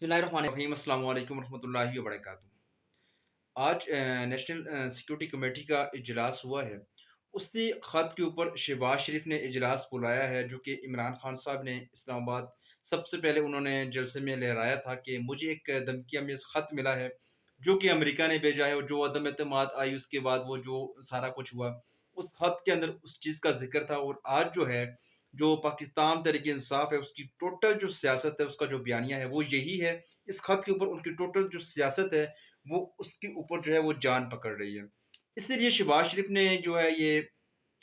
बिस्मिल्लाहिर्रहमानिर्रहीम। अस्सलाम वालेकुम रहमतुल्लाहि व बरकातुहू। आज नेशनल सिक्योरिटी कमेटी का इजलास हुआ है। उसी ख़त के ऊपर शहबाज शरीफ ने इजलास बुलाया है, जो कि इमरान खान साहब ने इस्लामाबाद सबसे पहले उन्होंने जलसे में लहराया था कि मुझे एक धमकी में ख़त मिला है जो कि अमेरिका ने भेजा है, और जो अदम एतमाद आई उसके बाद वो जो सारा कुछ हुआ उस ख़त के अंदर उस चीज़ का जिक्र था। और आज जो है, जो पाकिस्तान तहरीक इंसाफ है उसकी टोटल जो सियासत है, उसका जो बयानिया है वो यही है। इस ख़त के ऊपर उनकी टोटल जो सियासत है वो उसके ऊपर जो है वो जान पकड़ रही है। इसीलिए शहबाज शरीफ ने जो है ये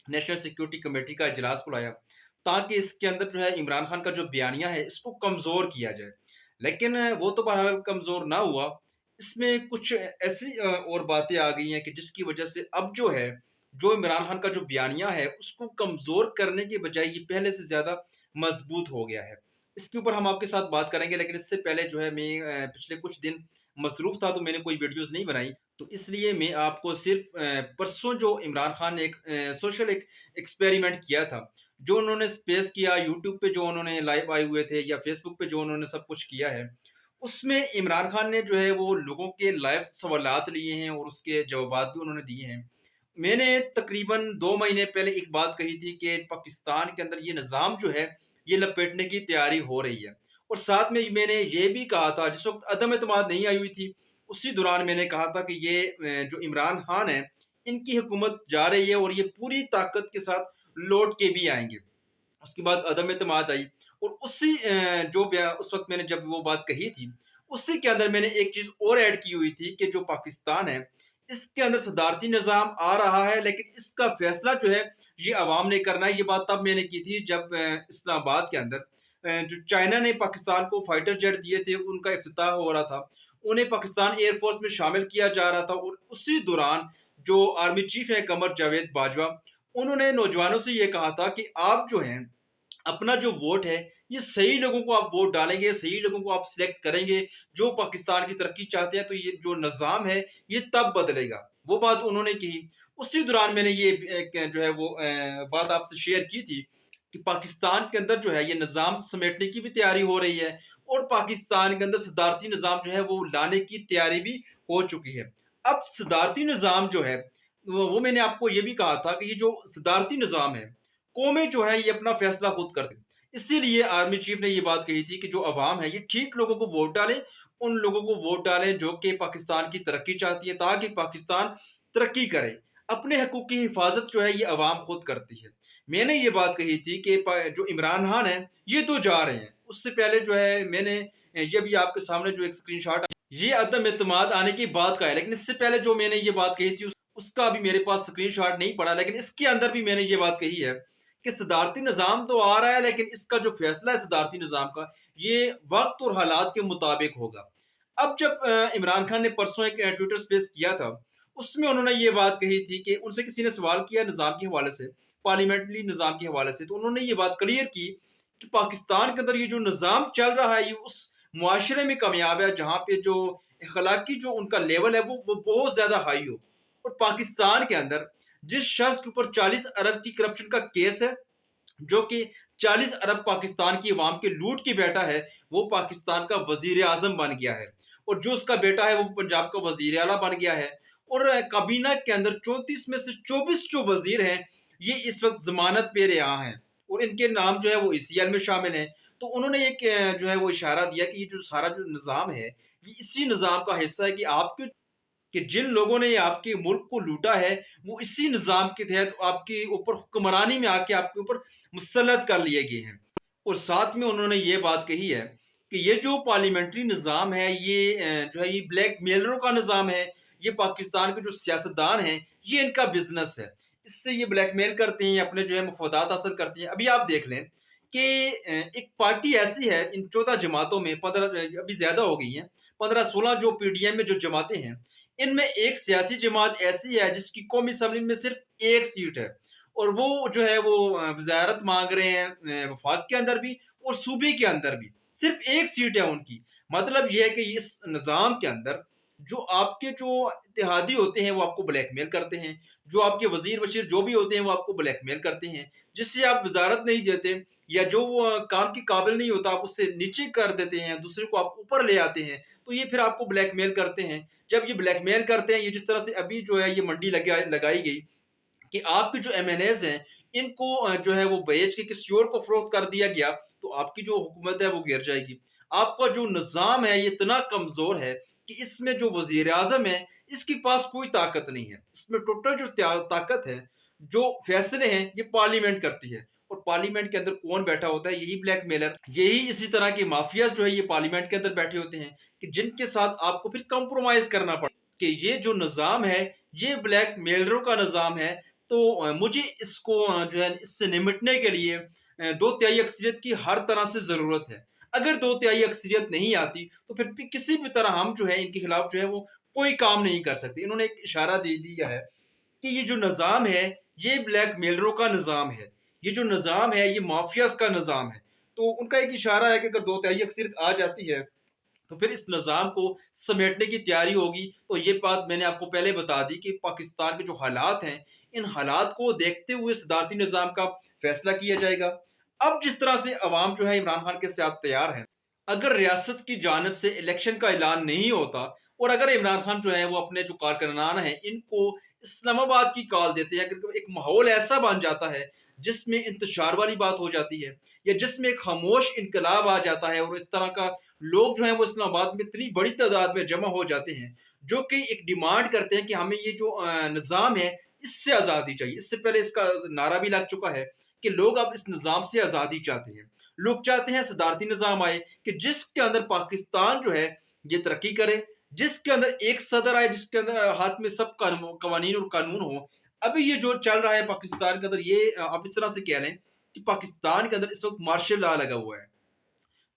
नेशनल सिक्योरिटी कमेटी का इजलास बुलाया, ताकि इसके अंदर जो है इमरान खान का जो बयानिया है इसको कमज़ोर किया जाए। लेकिन वो तो बहरहाल कमज़ोर ना हुआ, इसमें कुछ ऐसी और बातें आ गई हैं कि जिसकी वजह से अब जो है, जो इमरान खान का जो बयानिया है उसको कमज़ोर करने के बजाय ये पहले से ज़्यादा मजबूत हो गया है। इसके ऊपर हम आपके साथ बात करेंगे, लेकिन इससे पहले जो है मैं पिछले कुछ दिन मसरूफ़ था तो मैंने कोई वीडियोज़ नहीं बनाई। तो इसलिए मैं आपको सिर्फ़ परसों जो इमरान खान ने एक सोशल एक एक्सपेरिमेंट किया था, जो उन्होंने स्पेस किया, यूट्यूब पे जो उन्होंने लाइव आए हुए थे या फ़ेसबुक पे जो उन्होंने सब कुछ किया है, उसमें इमरान खान ने जो है वो लोगों के लाइव सवालात लिए हैं और उसके जवाबात भी उन्होंने दिए हैं। मैंने तकरीबन 2 महीने पहले एक बात कही थी कि पाकिस्तान के अंदर ये निज़ाम जो है, ये लपेटने की तैयारी हो रही है। और साथ में मैंने ये भी कहा था, जिस वक़्त अदम एतमाद नहीं आई हुई थी, उसी दौरान मैंने कहा था कि ये जो इमरान खान है, इनकी हुकूमत जा रही है और ये पूरी ताकत के साथ लौट के भी आएँगे। उसके बाद अदम एतमाद आई, और उसी जो बया उस वक़्त मैंने जब वो बात कही थी, उसी के अंदर मैंने एक चीज़ और ऐड की हुई थी कि जो पाकिस्तान है, इसके अंदर सदारती निज़ाम आ रहा है, लेकिन इसका फ़ैसला जो है, ये अवाम ने करना है। ये बात तब मैंने की थी जब इस्लामाबाद के अंदर जो चाइना ने पाकिस्तान को फाइटर जेट दिए थे, उनका इफ्तिताह हो रहा था। उन्हें पाकिस्तान एयर फ़ोर्स में शामिल किया जा रहा था, और उसी दौरान जो आर्मी चीफ़ हैं कमर जावेद बाजवा, उन्होंने नौजवानों से ये कहा था कि आप जो हैं, अपना जो वोट है, ये सही लोगों को आप वोट डालेंगे, सही लोगों को आप सिलेक्ट करेंगे, जो पाकिस्तान की तरक्की चाहते हैं, तो ये जो निज़ाम है, ये तब बदलेगा। वो बात उन्होंने कही। उसी दौरान मैंने ये एक जो है वो बात आपसे शेयर की थी कि पाकिस्तान के अंदर जो है ये निज़ाम समेटने की भी तैयारी हो रही है, और पाकिस्तान के अंदर सदारती निज़ाम जो है वो लाने की तैयारी भी हो चुकी है। अब सदारती निज़ाम जो है, वो मैंने आपको ये भी कहा था कि ये जो सदारती निज़ाम है, कौमें जो है ये अपना फैसला खुद करती हैं। इसीलिए आर्मी चीफ ने ये बात कही थी कि जो अवाम है ये ठीक लोगों को वोट डालें, उन लोगों को वोट डालें जो कि पाकिस्तान की तरक्की चाहती है, ताकि पाकिस्तान तरक्की करे। अपने हकूक़ की हिफाजत जो है ये अवाम खुद करती है। मैंने ये बात कही थी कि जो इमरान खान है ये तो जा रहे हैं। उससे पहले जो है मैंने ये भी आपके सामने जो एक स्क्रीनशॉट, ये अदम एतमाद आने की बात का है, लेकिन इससे पहले जो मैंने ये बात कही थी उसका भी मेरे पास स्क्रीनशॉट नहीं पड़ा, लेकिन इसके अंदर भी मैंने ये बात कही है कि सदारती निज़ाम तो आ रहा है, लेकिन इसका जो फैसला है सदारती निज़ाम का, ये वक्त और हालात के मुताबिक होगा। अब जब इमरान खान ने परसों एक ट्विटर स्पेस किया था, उसमें उन्होंने ये बात कही थी कि उनसे किसी ने सवाल किया निज़ाम के हवाले से, पार्लियामेंटरी निज़ाम के हवाले से, तो उन्होंने ये बात क्लियर की कि पाकिस्तान के अंदर ये जो निज़ाम चल रहा है, ये उस मुआशरे में कामयाब है जहाँ पे जो अखलाकी जो उनका लेवल है वो बहुत ज़्यादा हाई हो। और पाकिस्तान के अंदर जिस शख्स के ऊपर 40 अरब की करप्शन का केस है, जो कि 40 अरब पाकिस्तान की अवाम के लूट की बेटा है, वो पाकिस्तान का वज़ीर आज़म बन गया है। और जो उसका बेटा है वो पंजाब का वज़ीर आला बन गया है। और काबीना के अंदर 34 में से 24 जो वज़ीर हैं, ये इस वक़्त ज़मानत पे रिहा हैं, और इनके नाम जो है वो ईसीएल में शामिल हैं। तो उन्होंने एक जो है वो इशारा दिया कि ये जो सारा जो निज़ाम है, ये इसी निज़ाम का हिस्सा है कि आपके कि जिन लोगों ने आपके मुल्क को लूटा है, वो इसी निज़ाम के तहत आपके ऊपर हुक्मरानी में आके आपके ऊपर मुसल्लत कर लिए गए हैं। और साथ में उन्होंने ये बात कही है कि ये जो पार्लियामेंट्री निज़ाम है, ये जो है ये ब्लैकमेलरों का निज़ाम है, ये पाकिस्तान के जो सियासतदान हैं, ये इनका बिज़नेस है। इससे ये ब्लैकमेल करते हैं, अपने जो है मफादात हासिल करते हैं। अभी आप देख लें कि एक पार्टी ऐसी है इन 14 जमातों में, 15 अभी ज़्यादा हो गई हैं, 15-16 जो पीडीएम में जो जमातें हैं, इनमें एक सियासी जमात ऐसी है जिसकी कौमी असम्बली में सिर्फ 1 सीट है, और वो जो है वो वज़ारत माँग रहे हैं वफाक के अंदर भी और सूबे के अंदर भी। सिर्फ 1 सीट है उनकी। मतलब ये है कि इस निज़ाम के अंदर जो आपके जो इत्तेहादी होते हैं वो आपको ब्लैकमेल करते हैं, जो आपके वज़ीर वशीर जो भी होते हैं वो आपको ब्लैकमेल करते हैं, जिससे आप वज़ारत नहीं देते या जो वो काम के काबिल नहीं होता आप उससे नीचे कर देते हैं, दूसरे को आप ऊपर ले आते हैं, तो ये फिर आपको ब्लैकमेल करते हैं। जब ये ब्लैकमेल करते हैं, ये जिस तरह से अभी जो है ये मंडी लगाई गई कि आपके जो एमएनएज़ हैं, इनको जो है वो बेच के किसी और को फ़रोख्त कर दिया गया, तो आपकी जो हुकूमत है वो गिर जाएगी। आपका जो निज़ाम है ये इतना कमज़ोर है कि इसमें जो वज़ीर-ए-आज़म है, इसके पास कोई ताकत नहीं है। इसमें टोटल जो ताकत है, जो फ़ैसले हैं, ये पार्लियामेंट करती है और पार्लियामेंट के अंदर कौन बैठा होता है? यही ब्लैकमेलर, यही इसी तरह के माफ़ियाज़ जो है ये पार्लियामेंट के अंदर बैठे होते हैं कि जिनके साथ आपको फिर कंप्रोमाइज़ करना पड़ता है कि ये जो निज़ाम है, ये ब्लैकमेलरों का निज़ाम है। तो मुझे इसको जो है इससे निपटने के लिए 2/3 अक्सरियत की हर तरह से ज़रूरत है। अगर 2/3 अक्सरियत नहीं आती तो फिर भी किसी भी तरह हम जो है इनके खिलाफ जो है वो कोई काम नहीं कर सकते। इन्होंने एक इशारा दे दिया है कि ये जो निज़ाम है, ये ब्लैकमेलरों का निज़ाम है। ये जो निज़ाम है, ये माफ़ियाज़ का निज़ाम है। तो उनका एक इशारा है कि अगर 2/3 अक्सरियत आ जाती है तो फिर इस निज़ाम को समेटने की तैयारी होगी। तो ये बात मैंने आपको पहले बता दी कि पाकिस्तान के जो हालात हैं, इन हालात को देखते हुए सदारती निज़ाम का फैसला किया जाएगा। अब जिस तरह से अवाम जो है इमरान खान के साथ तैयार है, अगर रियासत की जानिब से इलेक्शन का ऐलान नहीं होता और अगर इमरान खान जो है वो अपने जो कारकुनान हैं इनको इस्लामाबाद की कॉल देते हैं, अगर एक माहौल ऐसा बन जाता है जिसमें इंतशार वाली बात हो जाती है या जिसमें एक खामोश इनकलाब आ जाता है और इस तरह का लोग जो हैं वो इस्लामाबाद में इतनी बड़ी तादाद में जमा हो जाते हैं जो कि एक डिमांड करते हैं कि हमें ये जो निज़ाम है इससे आज़ादी चाहिए। इससे पहले इसका नारा भी लग चुका है कि लोग अब इस निज़ाम से आज़ादी चाहते हैं। लोग चाहते हैं सदारती निज़ाम आए कि जिसके अंदर पाकिस्तान जो है ये तरक्की करे, जिसके अंदर एक सदर आए, जिसके अंदर हाथ में सब कवानीन और कानून हो। अभी ये जो चल रहा है पाकिस्तान के अंदर, ये आप इस तरह से कह लें कि पाकिस्तान के अंदर इस वक्त मार्शल लॉ लगा हुआ है।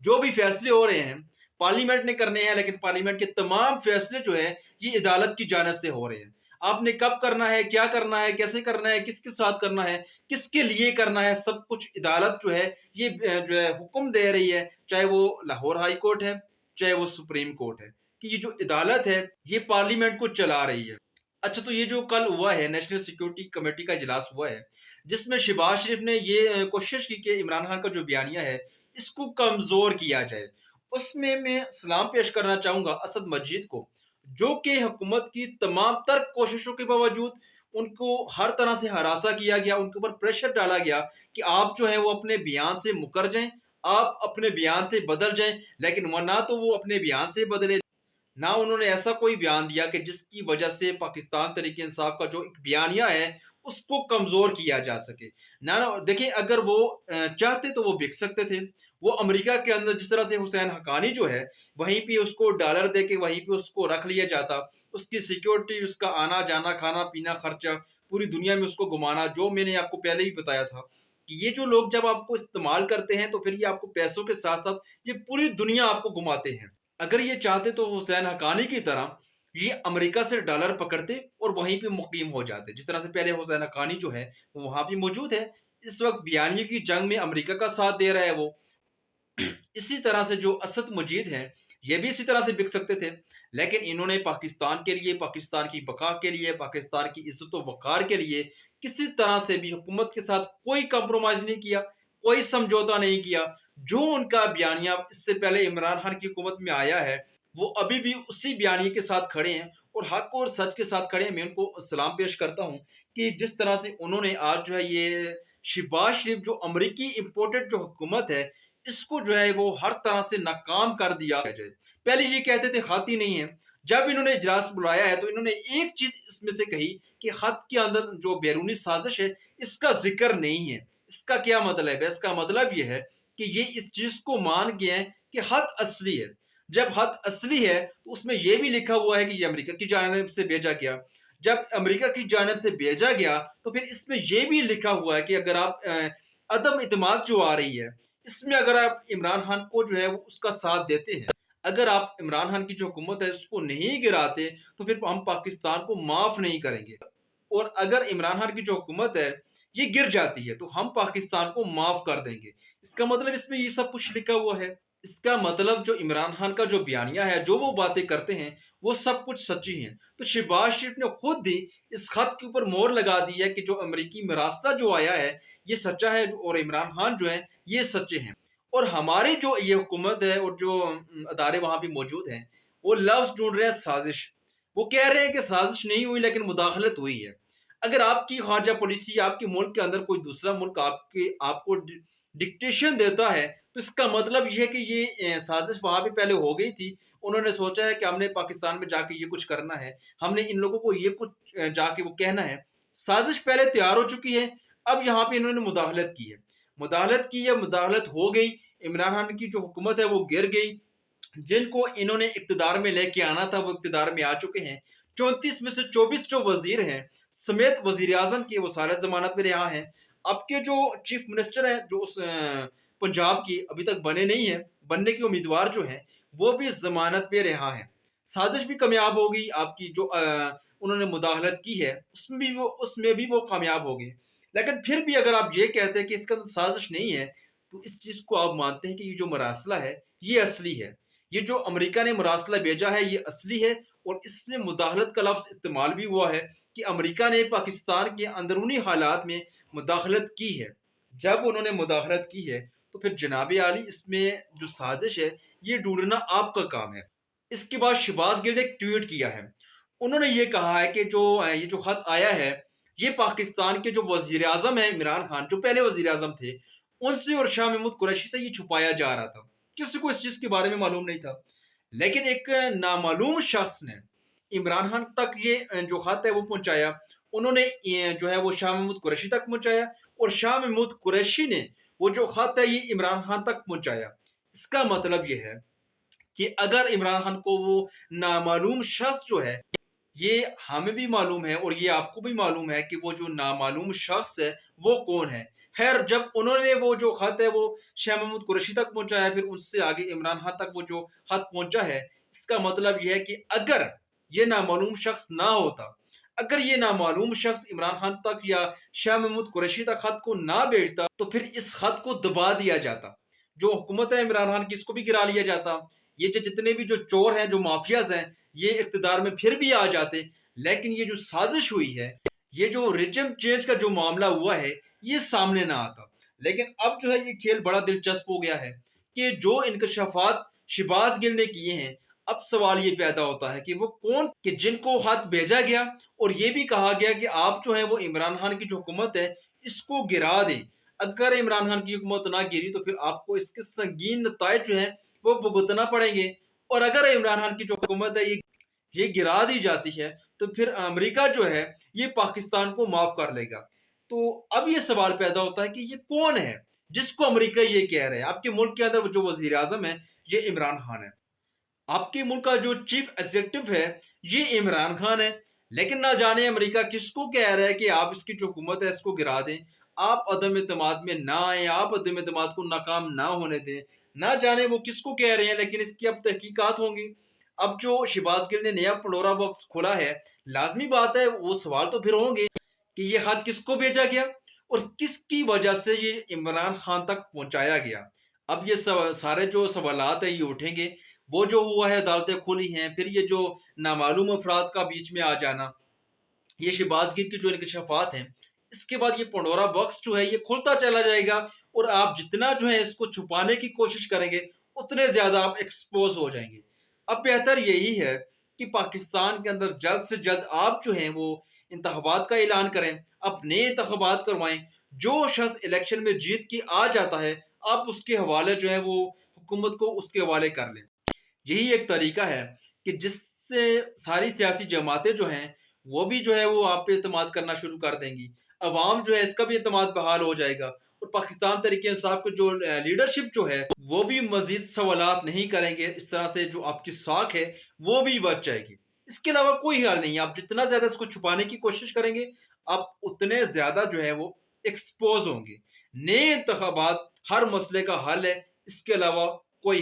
जो भी फैसले हो रहे हैं पार्लियामेंट ने करने हैं, लेकिन पार्लियामेंट के तमाम फैसले जो है ये अदालत की जानिब से हो रहे हैं। आपने कब करना है, क्या करना है, कैसे करना है, किसके साथ करना है, किसके लिए करना है, सब कुछ अदालत जो है ये जो है हुक्म दे रही है। चाहे वो लाहौर हाई कोर्ट है, चाहे वो सुप्रीम कोर्ट है, कि ये जो अदालत है ये पार्लियामेंट को चला रही है। अच्छा, तो ये जो कल हुआ है नेशनल सिक्योरिटी कमेटी का इजलास हुआ है, जिसमें शहबाज शरीफ ने ये कोशिश की कि इमरान खान का जो बयानिया है इसको कमज़ोर किया जाए। उसमें मैं सलाम पेश करना चाहूँगा असद मजीद को, जो कि हुकूमत की तमाम तर कोशिशों के बावजूद उनको हर तरह से हरासा किया गया, उनके ऊपर प्रेशर डाला गया कि आप जो है वो अपने बयान से मुकर जाएँ, आप अपने बयान से बदल जाएँ, लेकिन वो ना तो वो अपने बयान से बदले, ना उन्होंने ऐसा कोई बयान दिया कि जिसकी वजह से पाकिस्तान तहरीक इंसाफ का जो एक बयानिया है उसको कमज़ोर किया जा सके। ना देखिए, अगर वो चाहते तो वो बिक सकते थे। वो अमेरिका के अंदर जिस तरह से हुसैन हक्कानी जो है वहीं पे उसको डॉलर दे के वहीं पे उसको रख लिया जाता, उसकी सिक्योरिटी, उसका आना जाना, खाना पीना, खर्चा, पूरी दुनिया में उसको घुमाना, जो मैंने आपको पहले ही बताया था कि ये जो लोग जब आपको इस्तेमाल करते हैं तो फिर ये आपको पैसों के साथ साथ ये पूरी दुनिया आपको घुमाते हैं। अगर ये चाहते तो हुसैन हक्कानी की तरह ये अमेरिका से डॉलर पकड़ते और वहीं पे मुकीम हो जाते, जिस तरह से पहले हुसैन हक्कानी जो है वो वहां पे मौजूद है। इस वक्त बयानी की जंग में अमेरिका का साथ दे रहा है वो। इसी तरह से जो असद मजीद हैं ये भी इसी तरह से बिक सकते थे, लेकिन इन्होंने पाकिस्तान के लिए, पाकिस्तान की बका के लिए, पाकिस्तान की इज्जत व वक़ार के लिए किसी तरह से भी हुकूमत के साथ कोई कंप्रोमाइज़ नहीं किया, कोई समझौता नहीं किया। जो उनका बयानिया इससे पहले इमरान खान की हुकूमत में आया है, वो अभी भी उसी बयानिए के साथ खड़े हैं और हक और सच के साथ खड़े हैं। मैं उनको सलाम पेश करता हूँ कि जिस तरह से उन्होंने आज जो है ये शहबाज शरीफ जो अमरीकी इम्पोर्टेड जो हुकूमत है इसको जो है वो हर तरह से नाकाम कर दिया जाए। पहले ये कहते थे खत ही नहीं है, जब इन्होंने इजलास बुलाया है तो इन्होंने एक चीज इसमें से कही कि खत के अंदर जो बैरूनी साजिश है इसका जिक्र नहीं है। इसका क्या मतलब है? इसका मतलब ये है कि ये इस चीज को मान गए हैं कि खत असली है। जब खत असली है तो उसमें यह भी लिखा हुआ है कि ये अमेरिका की जानिब से भेजा गया। जब अमेरिका की जानिब से भेजा गया तो फिर इसमें यह भी लिखा हुआ है कि अगर आप अदम इतमाद जो आ रही है इसमें अगर आप इमरान खान को जो है वो उसका साथ देते हैं, अगर आप इमरान खान की जो हुकूमत है उसको नहीं गिराते तो फिर हम पाकिस्तान को माफ नहीं करेंगे। और अगर इमरान खान की जो हुकूमत है ये गिर जाती है तो हम पाकिस्तान को माफ कर देंगे। इसका मतलब इसमें ये सब कुछ लिखा हुआ है। اس کا مطلب جو عمران خان کا جو بیانیہ ہے، جو وہ باتیں کرتے ہیں، وہ سب کچھ سچی ہیں۔ تو شہباز شریف نے خود ہی اس خط کے اوپر مہر لگا دی ہے کہ جو امریکی مراسلہ جو آیا ہے یہ سچا ہے، اور عمران خان جو ہیں یہ سچے ہیں۔ اور ہماری جو یہ حکومت ہے اور جو ادارے وہاں پہ موجود ہیں، وہ لفظ ڈھونڈ رہے ہیں سازش۔ وہ کہہ رہے ہیں کہ سازش نہیں ہوئی لیکن مداخلت ہوئی ہے۔ اگر آپ کی خارجہ پالیسی، آپ کے ملک کے اندر کوئی دوسرا ملک آپ کو ڈکٹیشن دیتا ہے، تو اس کا مطلب یہ ہے کہ یہ سازش وہاں پہ پہلے ہو گئی تھی۔ انہوں نے سوچا ہے کہ ہم نے پاکستان میں جا کے یہ کچھ کرنا ہے، ہم نے ان لوگوں کو یہ کچھ جا کے وہ کہنا ہے۔ سازش پہلے تیار ہو چکی ہے، اب یہاں پہ انہوں نے مداخلت کی ہے، مداخلت ہو گئی۔ عمران خان کی جو حکومت ہے وہ گر گئی۔ جن کو انہوں نے اقتدار میں لے کے آنا تھا وہ اقتدار میں آ چکے ہیں۔ 34 میں سے 24 جو وزیر ہیں سمیت وزیر اعظم کے، وہ سارے ضمانت میں رہا ہیں۔ اب کے جو چیف منسٹر ہیں، جو اس پنجاب کی ابھی تک بنے نہیں ہیں، بننے کے امیدوار جو ہیں وہ بھی ضمانت پہ رہا ہے۔ سازش بھی کامیاب ہو گئی، آپ کی جو انہوں نے مداخلت کی ہے اس میں بھی وہ کامیاب ہو گئے۔ لیکن پھر بھی اگر آپ یہ کہتے ہیں کہ اس کا سازش نہیں ہے، تو اس چیز کو آپ مانتے ہیں کہ یہ جو مراسلہ ہے یہ اصلی ہے، یہ جو امریکہ نے مراسلہ بھیجا ہے یہ اصلی ہے، اور اس میں مداخلت کا لفظ استعمال بھی ہوا ہے کہ امریکہ نے پاکستان کے اندرونی حالات میں مداخلت کی ہے۔ جب انہوں نے مداخلت کی ہے تو پھر جناب عالی اس میں جو سازش ہے یہ ڈھونڈنا آپ کا کام ہے۔ اس کے بعد شہباز گل نے ایک ٹویٹ کیا ہے، انہوں نے یہ کہا ہے کہ یہ جو خط آیا ہے یہ پاکستان کے جو وزیر اعظم ہیں عمران خان، جو پہلے وزیر اعظم تھے، ان سے اور شاہ محمود قریشی سے یہ چھپایا جا رہا تھا، کسی کو اس چیز کے بارے میں معلوم نہیں تھا۔ لیکن ایک نامعلوم شخص نے عمران خان تک یہ جو خط ہے وہ پہنچایا، انہوں نے جو ہے وہ شاہ محمود قریشی تک پہنچایا، اور شاہ محمود قریشی نے وہ جو خط ہے یہ عمران خان تک پہنچایا۔ اس کا مطلب یہ ہے کہ اگر عمران خان کو وہ نامعلوم شخص جو ہے، یہ ہمیں بھی معلوم ہے اور یہ آپ کو بھی معلوم ہے کہ وہ جو نامعلوم شخص ہے وہ کون ہے۔ خیر، جب انہوں نے وہ جو خط ہے وہ شاہ محمود قریشی تک پہنچایا، پھر اس سے آگے عمران خان تک وہ جو خط پہنچا ہے، اس کا مطلب یہ ہے کہ اگر یہ نامعلوم شخص نہ ہوتا، اگر یہ نامعلوم شخص عمران خان تک یا شاہ محمود قریشی تک خط کو نہ بھیجتا، تو پھر اس خط کو دبا دیا جاتا، جو حکومت ہے عمران خان کی اس کو بھی گرا لیا جاتا، یہ جتنے بھی جو چور ہیں، جو مافیاز ہیں، یہ اقتدار میں پھر بھی آ جاتے۔ لیکن یہ جو سازش ہوئی ہے، یہ جو ریجم چینج کا جو معاملہ ہوا ہے، یہ سامنے نہ آتا۔ لیکن اب جو ہے یہ کھیل بڑا دلچسپ ہو گیا ہے کہ جو انکشافات شہباز گل نے کیے ہیں، اب سوال یہ پیدا ہوتا ہے کہ وہ کون کہ جن کو خط بھیجا گیا اور یہ بھی کہا گیا کہ آپ جو ہیں وہ عمران خان کی جو حکومت ہے اس کو گرا دیں۔ اگر عمران خان کی حکومت نہ گری تو پھر آپ کو اس کے سنگین نتائج جو ہیں وہ بھگتنا پڑیں گے، اور اگر عمران خان کی جو حکومت ہے یہ گرا دی جاتی ہے تو پھر امریکہ جو ہے یہ پاکستان کو معاف کر لے گا۔ تو اب یہ سوال پیدا ہوتا ہے کہ یہ کون ہے جس کو امریکہ یہ کہہ رہے ہیں؟ آپ کے ملک کے اندر جو وزیر اعظم ہے یہ عمران خان ہے، آپ کے ملک کا جو چیف ایگزیکٹو ہے یہ عمران خان ہے، لیکن نہ جانے امریکہ کس کو کہہ رہا ہے کہ آپ اس کی جو حکومت ہے اس کو گرا دیں، آپ عدم اعتماد میں نہ آئیں، آپ عدم اعتماد کو ناکام نہ ہونے دیں۔ نہ جانے وہ کس کو کہہ رہے ہیں، لیکن اس کی اب تحقیقات ہوں گی۔ اب جو شہباز گل نے نیا پنڈورا باکس کھولا ہے، لازمی بات ہے وہ سوال تو پھر ہوں گے کہ یہ خط کس کو بھیجا گیا اور کس کی وجہ سے یہ عمران خان تک پہنچایا گیا۔ اب یہ سارے جو سوالات ہیں یہ اٹھیں گے۔ وہ جو ہوا ہے عدالتیں کھلی ہیں، پھر یہ جو نامعلوم افراد کا بیچ میں آ جانا، یہ شہباز گل کی جو انکشافات ہیں، اس کے بعد یہ پنڈورا باکس جو ہے یہ کھلتا چلا جائے گا، اور آپ جتنا جو ہے اس کو چھپانے کی کوشش کریں گے اتنے زیادہ آپ ایکسپوز ہو جائیں گے۔ اب بہتر یہی ہے کہ پاکستان کے اندر جلد سے جلد آپ جو ہیں وہ انتخابات کا اعلان کریں، اپنے انتخابات کروائیں۔ جو شخص الیکشن میں جیت کے آ جاتا ہے آپ اس کے حوالے جو ہے وہ حکومت کو اس کے حوالے کر لیں۔ یہی ایک طریقہ ہے کہ جس سے ساری سیاسی جماعتیں جو ہیں وہ بھی جو ہے وہ آپ پہ اعتماد کرنا شروع کر دیں گی، عوام جو ہے اس کا بھی اعتماد بحال ہو جائے گا، اور پاکستان تحریک انصاف کے جو لیڈرشپ جو ہے وہ بھی مزید سوالات نہیں کریں گے، اس طرح سے جو آپ کی ساکھ ہے وہ بھی بچ جائے گی۔ اس کے علاوہ کوئی حل نہیں ہے، آپ جتنا زیادہ اس کو چھپانے کی کوشش کریں گے آپ اتنے زیادہ جو ہے وہ ایکسپوز ہوں گے۔ نئے انتخابات ہر مسئلے کا حل ہے، اس کے علاوہ کوئی